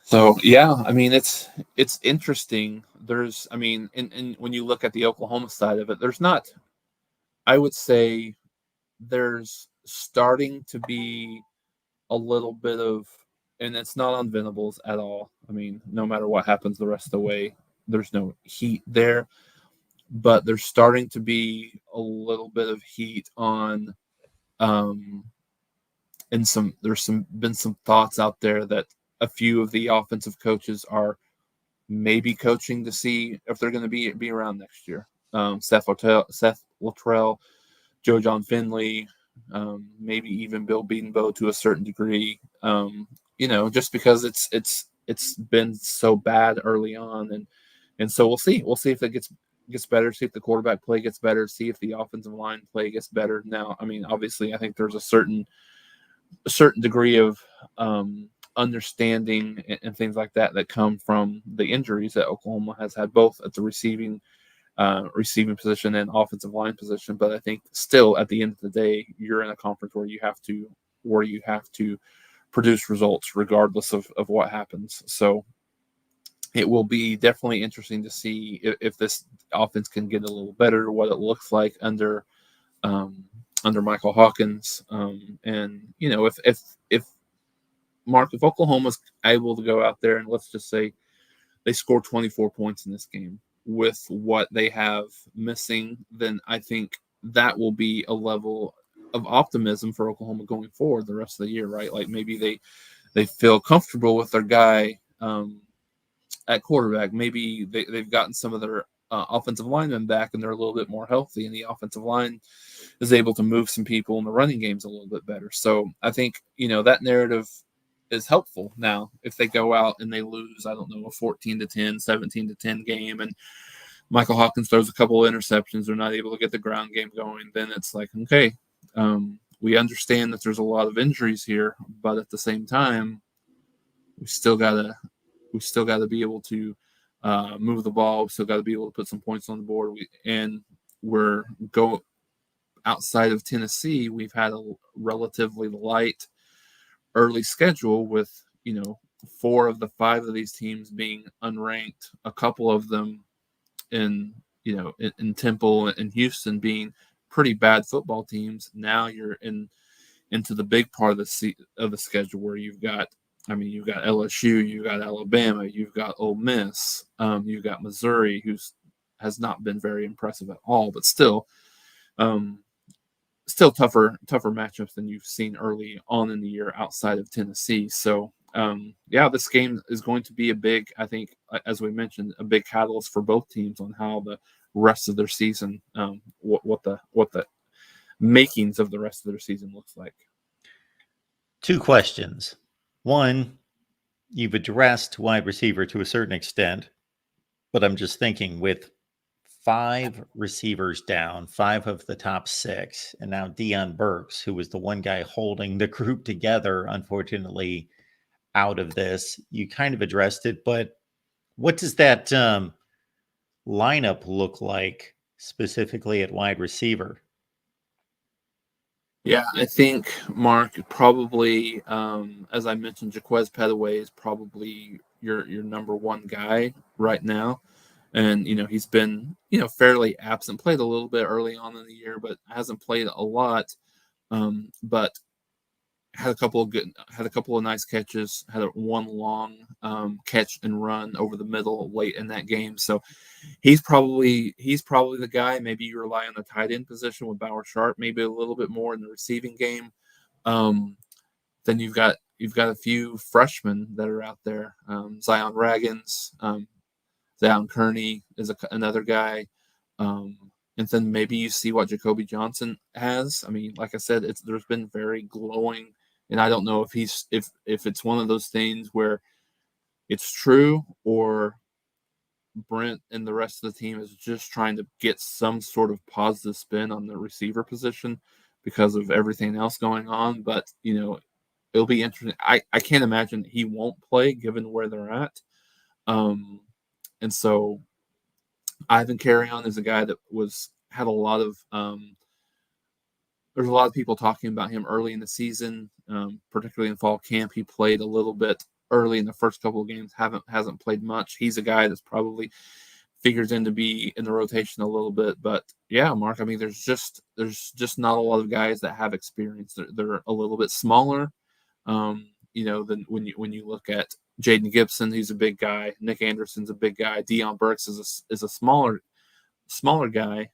Speaker 1: So
Speaker 2: yeah, I mean, it's interesting. There's, I mean, and when you look at the Oklahoma side of it, there's not. I would say there's starting to be a little bit of, and it's not on Venables at all. I mean, no matter what happens the rest of the way, there's no heat there, but there's starting to be a little bit of heat on, and there's been some thoughts out there that a few of the offensive coaches are maybe coaching to see if they're going to be around next year. Seth Luttrell, Joe John Finley, maybe even Bill Bedenbaugh to a certain degree. Just because it's been so bad early on, and so we'll see if it gets better, see if the quarterback play gets better, see if the offensive line play gets better. Now, I mean, obviously, I think there's a certain degree of understanding and things like that come from the injuries that Oklahoma has had, both at the receiving position and offensive line position. But I think still at the end of the day, you're in a conference where you have to produce results regardless of what happens. So it will be definitely interesting to see if this offense can get a little better, what it looks like under Michael Hawkins. And if Mark, if Oklahoma's able to go out there and let's just say they score 24 points in this game with what they have missing, then I think that will be a level of optimism for Oklahoma going forward the rest of the year, right? Like maybe they feel comfortable with their guy at quarterback. Maybe they've gotten some of their offensive linemen back and they're a little bit more healthy, and the offensive line is able to move some people in the running games a little bit better. So I think, that narrative is helpful. Now, if they go out and they lose, I don't know, a 14-10, 17-10 game, and Michael Hawkins throws a couple of interceptions, they're not able to get the ground game going, then it's like, okay, we understand that there's a lot of injuries here, but at the same time, we still gotta be able to move the ball. We still got to be able to put some points on the board. We're go outside of Tennessee. We've had a relatively light early schedule with 4 of the 5 of these teams being unranked. A couple of them in Temple and Houston being pretty bad football teams. Now you're into the big part of the schedule where you've got LSU, you've got Alabama, you've got Ole Miss, you've got Missouri, who has not been very impressive at all, but still tougher matchups than you've seen early on in the year outside of Tennessee. So, this game is going to be a big, I think, as we mentioned, a big catalyst for both teams on how the rest of their season, what the makings of the rest of their season looks like.
Speaker 1: 2 questions. One, you've addressed wide receiver to a certain extent, but I'm just thinking with 5 receivers down, 5 of the top 6, and now Deion Burks, who was the one guy holding the group together, unfortunately, out of this. You kind of addressed it, but what does that lineup look like specifically at wide receiver?
Speaker 2: Yeah, I think Mark probably, as I mentioned, Jaquez Petaway is probably your number one guy right now, and he's been fairly absent. Played a little bit early on in the year, but hasn't played a lot. But had a couple of nice catches. Had one long catch and run over the middle late in that game. So he's probably the guy. Maybe you rely on the tight end position with Bauer Sharp, maybe a little bit more in the receiving game. Then you've got a few freshmen that are out there. Zion Raggins, Zion Kearney is another guy. And then maybe you see what Jacoby Johnson has. I mean, like I said, there's been very glowing, and I don't know if it's one of those things where it's true or Brent and the rest of the team is just trying to get some sort of positive spin on the receiver position because of everything else going on. But it'll be interesting. I can't imagine he won't play given where they're at. And so Ivan Carrion is a guy that had a lot of there's a lot of people talking about him early in the season, particularly in fall camp. He played a little bit early in the first couple of games, hasn't played much. He's a guy that's probably figures in to be in the rotation a little bit. But yeah, Mark, I mean, there's just not a lot of guys that have experience. They're a little bit smaller, than when you look at Jaden Gibson. He's a big guy. Nick Anderson's a big guy. Deion Burks is a smaller guy,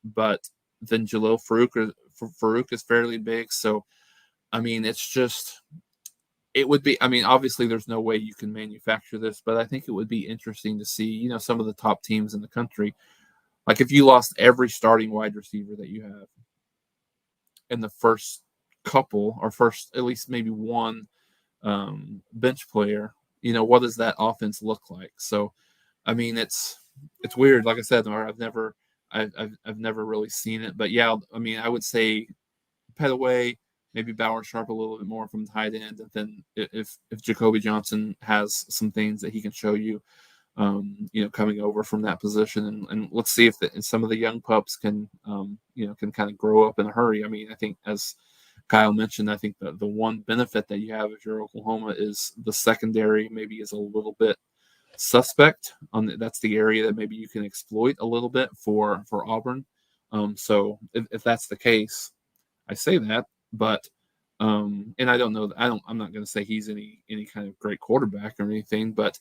Speaker 2: but then Jalil Farouk is fairly big. So, I mean, it would be, I mean, obviously there's no way you can manufacture this, but I think it would be interesting to see, some of the top teams in the country. Like if you lost every starting wide receiver that you have in the first couple or first, at least maybe one bench player, what does that offense look like? So, I mean, it's weird. Like I said, I've never really seen it, but yeah, I mean, I would say Petaway, maybe Bauer Sharp a little bit more from the tight end, and then if Jacoby Johnson has some things that he can show you, coming over from that position, and let's see if some of the young pups can kind of grow up in a hurry. I mean, I think as Kyle mentioned, I think the one benefit that you have if you're Oklahoma is the secondary maybe is a little bit suspect. That's the area that maybe you can exploit a little bit for Auburn. So if that's the case, I say that, but and I don't know. I'm not going to say he's any kind of great quarterback or anything, but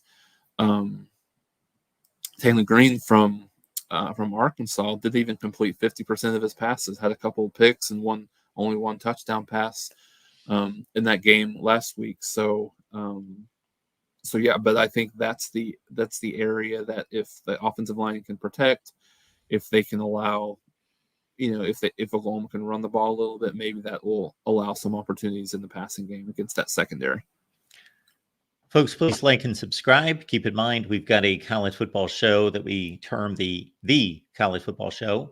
Speaker 2: Taylor Green from Arkansas didn't even complete 50% of his passes. Had a couple of picks and only one touchdown pass in that game last week. So yeah, but I think that's the area that if the offensive line can protect, if they can allow, if Oklahoma can run the ball a little bit, maybe that will allow some opportunities in the passing game against that secondary.
Speaker 1: Folks, please like and subscribe. Keep in mind, we've got a college football show that we term the college football show.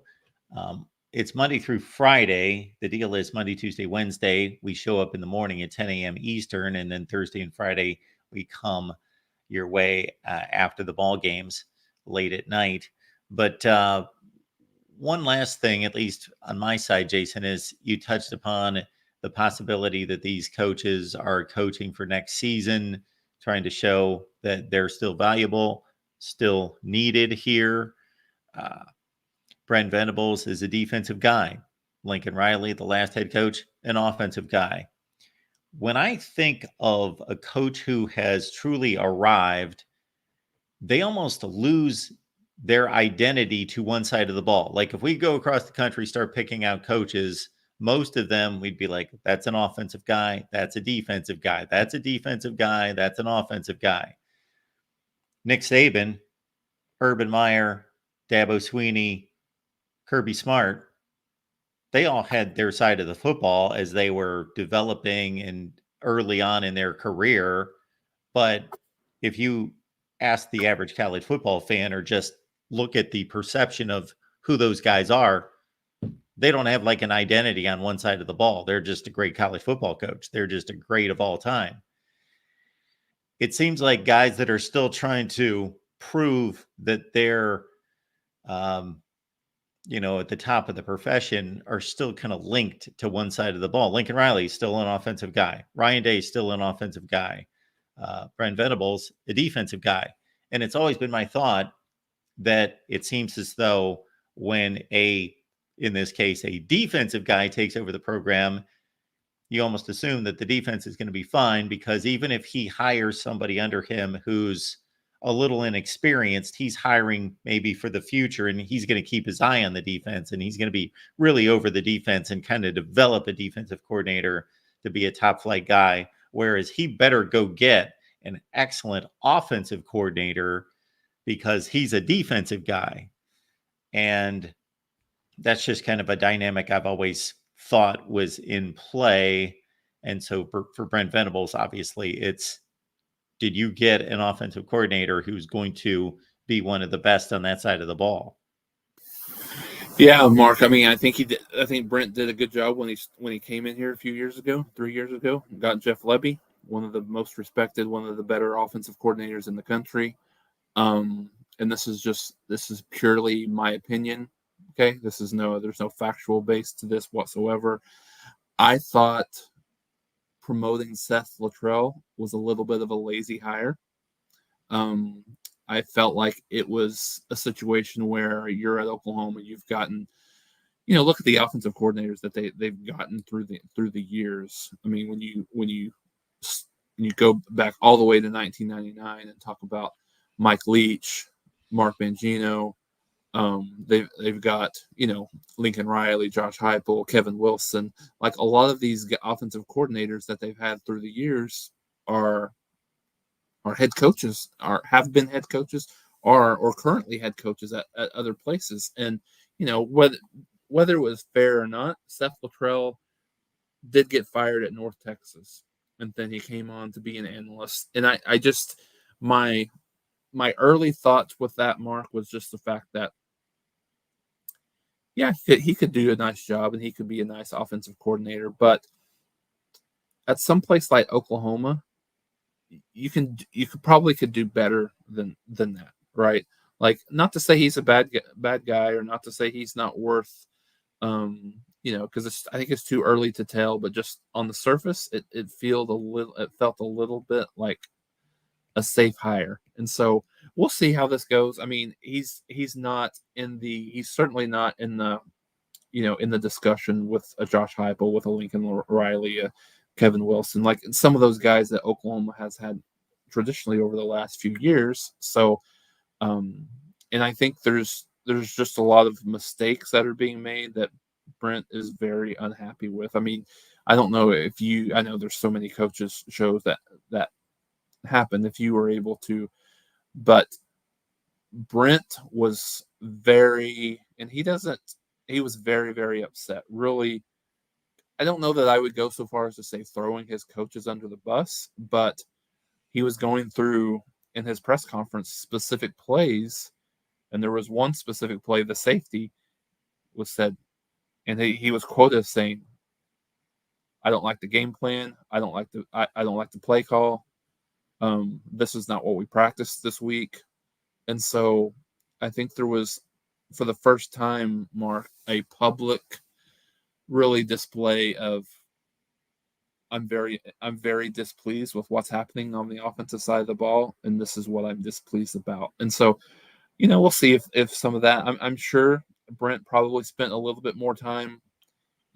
Speaker 1: It's Monday through Friday. The deal is Monday, Tuesday, Wednesday. We show up in the morning at 10 a.m. Eastern, and then Thursday and Friday, we come your way after the ball games late at night. But one last thing, at least on my side, Jason, is you touched upon the possibility that these coaches are coaching for next season, trying to show that they're still valuable, still needed here. Brent Venables is a defensive guy. Lincoln Riley, the last head coach, an offensive guy. When I think of a coach who has truly arrived, they almost lose their identity to one side of the ball. Like if we go across the country, start picking out coaches, most of them we'd be like, that's an offensive guy, that's a defensive guy, that's a defensive guy, that's an offensive guy. Nick Saban, Urban Meyer, Dabo Swinney, Kirby Smart, they all had their side of the football as they were developing and early on in their career. But if you ask the average college football fan or just look at the perception of who those guys are, they don't have like an identity on one side of the ball. They're just a great college football coach. They're just a great of all time. It seems like guys that are still trying to prove that they're, at the top of the profession are still kind of linked to one side of the ball. Lincoln Riley is still an offensive guy. Ryan Day is still an offensive guy. Brent Venables, a defensive guy. And it's always been my thought that it seems as though when in this case, a defensive guy takes over the program, you almost assume that the defense is going to be fine, because even if he hires somebody under him who's a little inexperienced, he's hiring maybe for the future, and he's going to keep his eye on the defense, and he's going to be really over the defense and kind of develop a defensive coordinator to be a top flight guy. Whereas he better go get an excellent offensive coordinator because he's a defensive guy. And that's just kind of a dynamic I've always thought was in play. And so for Brent Venables, obviously it's, did you get an offensive coordinator who's going to be one of the best on that side of the ball?
Speaker 2: Yeah, Mark. I mean, I think Brent did a good job when he came in here 3 years ago, got Jeff Lebby, one of the most respected, one of the better offensive coordinators in the country. And this is purely my opinion. Okay, there's no factual base to this whatsoever. I thought promoting Seth Luttrell was a little bit of a lazy hire. I felt like it was a situation where you're at Oklahoma, you've gotten, look at the offensive coordinators that they've gotten through the years. I mean, when you go back all the way to 1999 and talk about Mike Leach, Mark Mangino, they've got Lincoln Riley, Josh Heupel, Kevin Wilson. Like a lot of these offensive coordinators that they've had through the years are head coaches, have been head coaches, or currently head coaches at other places. And whether it was fair or not, Seth Luttrell did get fired at North Texas, and then he came on to be an analyst. And I just my early thoughts with that, Mark, was just the fact that, yeah, he could do a nice job and he could be a nice offensive coordinator. But at some place like Oklahoma, you could probably do better than that, right? Like, not to say he's a bad guy, or not to say he's not worth, because I think it's too early to tell. But just on the surface, it felt a little bit like a safe hire. And so we'll see how this goes. I mean, he's certainly not in the in the discussion with a Josh Heupel, with a Lincoln Riley, Kevin Wilson, like some of those guys that Oklahoma has had traditionally over the last few years. So, and I think there's just a lot of mistakes that are being made that Brent is very unhappy with. I mean, I don't know I know there's so many coaches shows that happen if you were able to, but Brent was he was very, very upset. Really, I don't know that I would go so far as to say throwing his coaches under the bus, but he was going through in his press conference specific plays, and there was one specific play, the safety was said, and he was quoted as saying, "I don't like the game plan. I don't like the play call. This is not what we practiced this week." And so I think there was, for the first time, Mark, a public really display of, I'm very displeased with what's happening on the offensive side of the ball, and this is what I'm displeased about. And so, we'll see if some of that. I'm sure Brent probably spent a little bit more time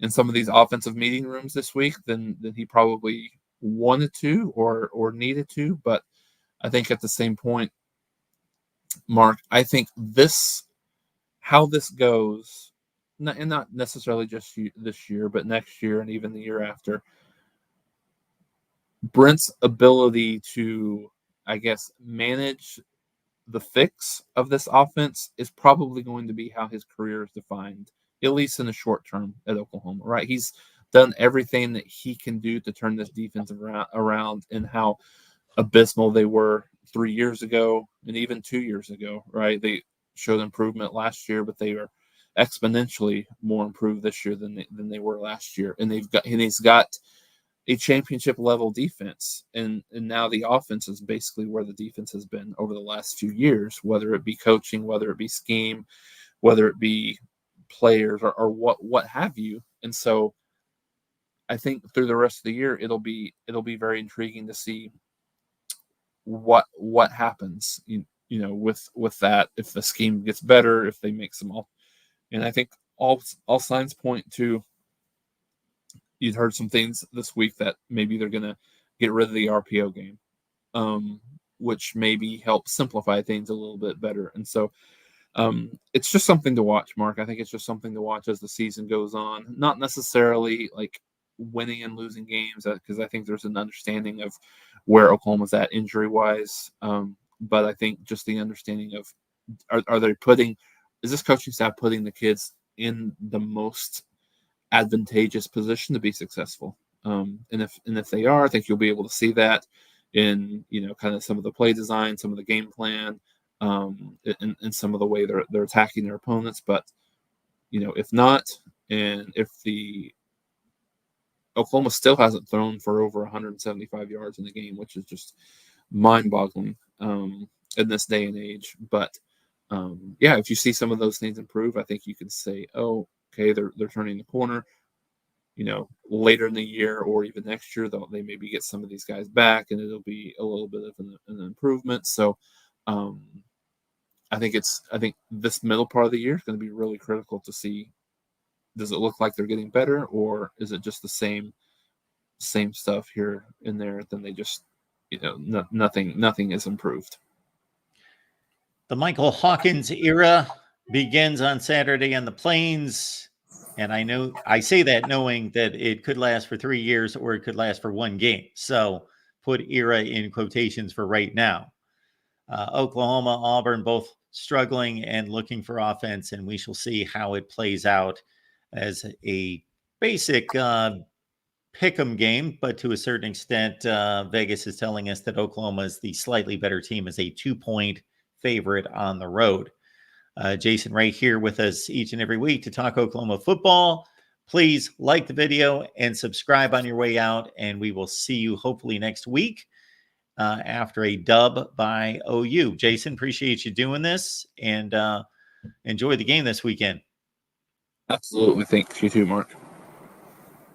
Speaker 2: in some of these offensive meeting rooms this week than he probably wanted to or needed to. But I think at the same point, Mark, I think how this goes, and not necessarily just this year, but next year and even the year after, Brent's ability to, I guess, manage the fix of this offense is probably going to be how his career is defined, at least in the short term at Oklahoma, right? He's done everything that he can do to turn this defense around, and how abysmal they were 3 years ago and even 2 years ago, right? showed improvement last year, but they are exponentially more improved this year than they were last year. And he's got a championship level defense, and now the offense is basically where the defense has been over the last few years, whether it be coaching, whether it be scheme, whether it be players or what have you. And so I think through the rest of the year, it'll be very intriguing to see what happens, with that, if the scheme gets better, if they make some all. And I think all signs point to, you'd heard some things this week that maybe they're going to get rid of the RPO game, which maybe helps simplify things a little bit better. And so it's just something to watch, Mark. I think it's just something to watch as the season goes on. Not necessarily like winning and losing games, because I think there's an understanding of where Oklahoma's at injury-wise. But I think just the understanding of, is this coaching staff putting the kids in the most advantageous position to be successful? And if they are, I think you'll be able to see that in, kind of some of the play design, some of the game plan, in some of the way they're attacking their opponents. But if not, and if the Oklahoma still hasn't thrown for over 175 yards in the game, which is just mind-boggling in this day and age. But if you see some of those things improve, I think you can say, oh, okay, they're turning the corner. Later in the year or even next year, they maybe get some of these guys back, and it'll be a little bit of an improvement. So I think this middle part of the year is going to be really critical to see, does it look like they're getting better, or is it just the same stuff here and there? Then they just, nothing is improved.
Speaker 1: The Michael Hawkins era begins on Saturday on the Plains. And I say that knowing that it could last for 3 years or it could last for one game. So put era in quotations for right now. Oklahoma, Auburn, both struggling and looking for offense. And we shall see how it plays out as a basic pick'em game. But to a certain extent, Vegas is telling us that Oklahoma is the slightly better team as a 2-point favorite on the road. Jason right here with us each and every week to talk Oklahoma football. Please like the video and subscribe on your way out, and we will see you hopefully next week after a dub by OU. Jason, appreciate you doing this, and enjoy the game this weekend.
Speaker 2: Absolutely. Thanks. You too, Mark.